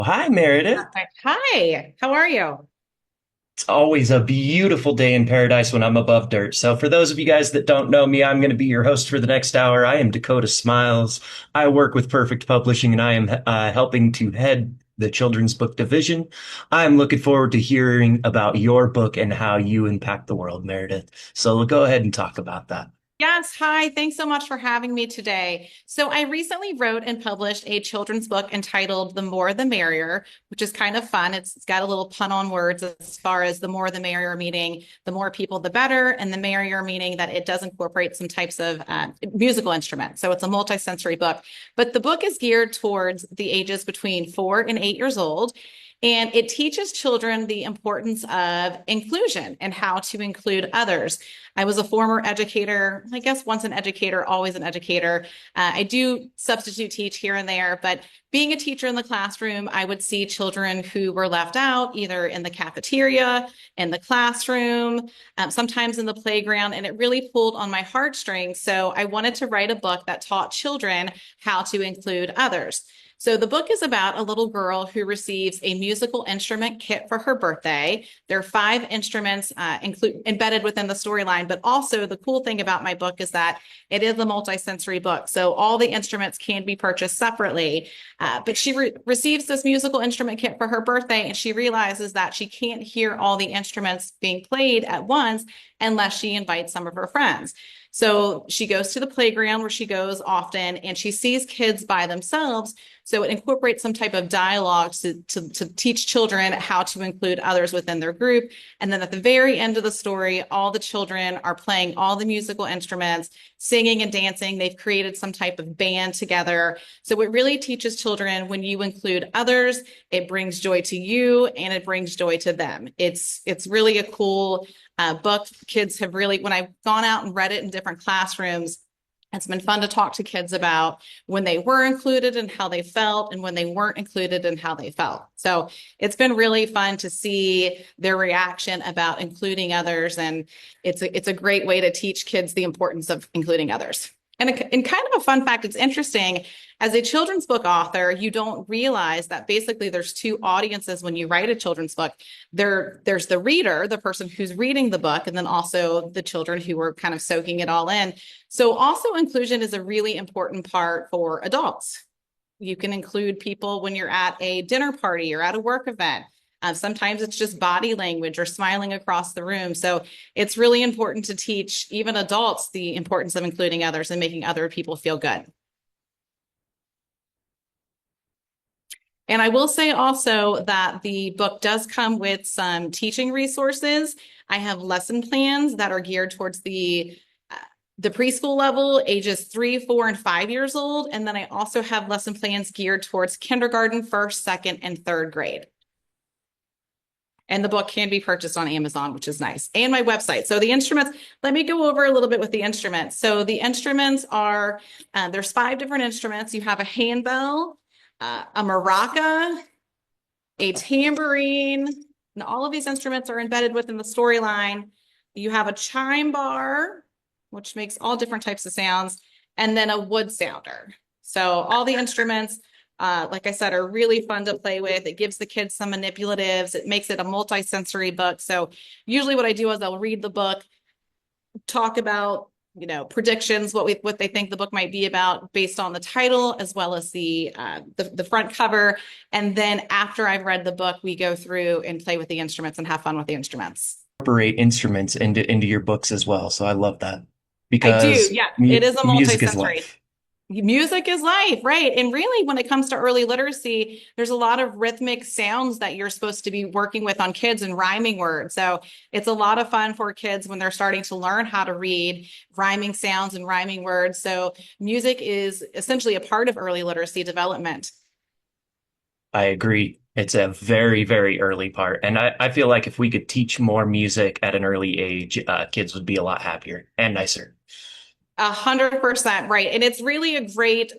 Hi, Meredith. Perfect. Hi, how are you? It's always a beautiful day in paradise when I'm above dirt. So, for those of you guys that don't know me, I'm going to be your host for the next hour. I am Dakota Smiles. I work with Perfect Publishing and I am helping to head the children's book division. I'm looking forward to hearing about your book and how you impact the world, Meredith. So, we'll go ahead and talk about that. Yes, hi. Thanks so much for having me today. So, I recently wrote and published a children's book entitled The More the Merrier, which is kind of fun. It's got a little pun on words as far as the more the merrier, meaning the more people, the better, and the merrier, meaning that it does incorporate some types of musical instruments. So, it's a multi-sensory book, but the book is geared towards the ages between 4 and 8 years old. And it teaches children the importance of inclusion and how to include others. I was a former educator, I guess once an educator, always an educator. I do substitute teach here and there, but being a teacher in the classroom, I would see children who were left out either in the cafeteria, in the classroom, sometimes in the playground, and it really pulled on my heartstrings. So I wanted to write a book that taught children how to include others. So the book is about a little girl who receives a musical instrument kit for her birthday. There are 5 instruments embedded within the storyline, but also the cool thing about my book is that it is a multi-sensory book. So all the instruments can be purchased separately. But she receives this musical instrument kit for her birthday, and she realizes that she can't hear all the instruments being played at once unless she invites some of her friends. So she goes to the playground where she goes often, and she sees kids by themselves. So it incorporates some type of dialogue to teach children how to include others within their group. And then at the very end of the story, all the children are playing all the musical instruments, singing and dancing. They've created some type of band together. So it really teaches children when you include others, it brings joy to you and it brings joy to them. It's really a cool book. Kids have really, when I've gone out and read it in different classrooms, it's been fun to talk to kids about when they were included and how they felt, and when they weren't included and how they felt. So it's been really fun to see their reaction about including others. And it's a great way to teach kids the importance of including others. And kind of a fun fact, it's interesting. As a children's book author, you don't realize that basically there's 2 audiences when you write a children's book. There's the reader, the person who's reading the book, and then also the children who are kind of soaking it all in. So also inclusion is a really important part for adults. You can include people when you're at a dinner party or at a work event. Sometimes it's just body language or smiling across the room. So it's really important to teach even adults the importance of including others and making other people feel good. And I will say also that the book does come with some teaching resources. I have lesson plans that are geared towards the preschool level, ages 3, 4, and 5 years old. And then I also have lesson plans geared towards kindergarten, first, second, and third grade. And the book can be purchased on Amazon, which is nice, and my website. So the instruments, let me go over a little bit with the instruments. So the instruments are, there's 5 different instruments. You have a handbell, a maraca, a tambourine, and all of these instruments are embedded within the storyline. You have a chime bar, which makes all different types of sounds, and then a wood sounder. So all the instruments, like I said, are really fun to play with. It gives the kids some manipulatives. It makes it a multi-sensory book. So usually what I do is I'll read the book, talk about predictions, what they think the book might be about based on the title as well as the front cover. And then after I've read the book, we go through and play with the instruments and have fun with the instruments. Incorporate instruments into your books as well. So, I love that I do. because Yeah, it is a music is multi-sensory. life. Music is life, right? And really, when it comes to early literacy, there's a lot of rhythmic sounds that you're supposed to be working with on kids and rhyming words. So it's a lot of fun for kids when they're starting to learn how to read rhyming sounds and rhyming words. So music is essentially a part of early literacy development. I agree. It's a very, very early part. And I feel like if we could teach more music at an early age, kids would be a lot happier and nicer. 100% right. And it's really great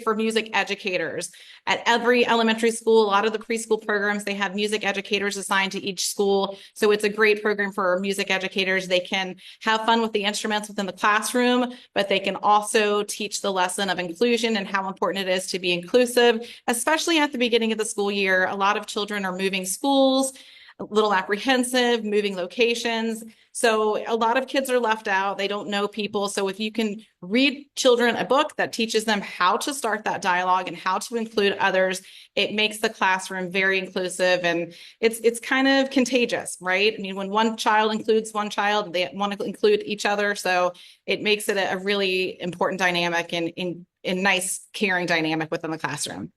for music educators. At every elementary school, a lot of the preschool programs, they have music educators assigned to each school. So it's a great program for music educators. They can have fun with the instruments within the classroom, but they can also teach the lesson of inclusion and how important it is to be inclusive, especially at the beginning of the school year. A lot of children are moving schools, a little apprehensive, moving locations. So a lot of kids are left out. They don't know people. So if you can read children a book that teaches them how to start that dialogue and how to include others, it makes the classroom very inclusive, and it's kind of contagious, right? I mean, when one child includes one child, they want to include each other. So it makes it a really important dynamic and in nice, caring dynamic within the classroom.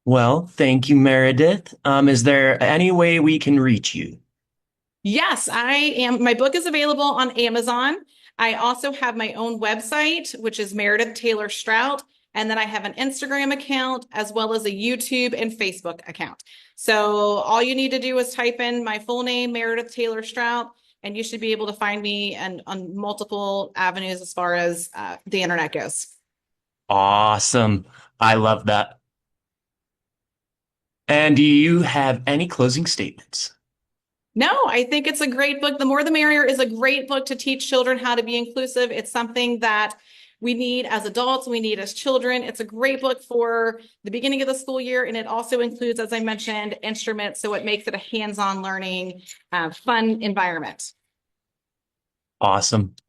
Well, thank you, Meredith. Is there any way we can reach you? Yes, I am. My book is available on Amazon. I also have my own website, which is Meridith Taylor Strout. And then I have an Instagram account as well as a YouTube and Facebook account. So all you need to do is type in my full name, Meridith Taylor Strout, and you should be able to find me and on multiple avenues as far as the internet goes. Awesome. I love that. And do you have any closing statements? No, I think it's a great book. The More the Merrier is a great book to teach children how to be inclusive. It's something that we need as adults, we need as children. It's a great book for the beginning of the school year, and it also includes, as I mentioned, instruments, so it makes it a hands-on learning, fun environment. Awesome.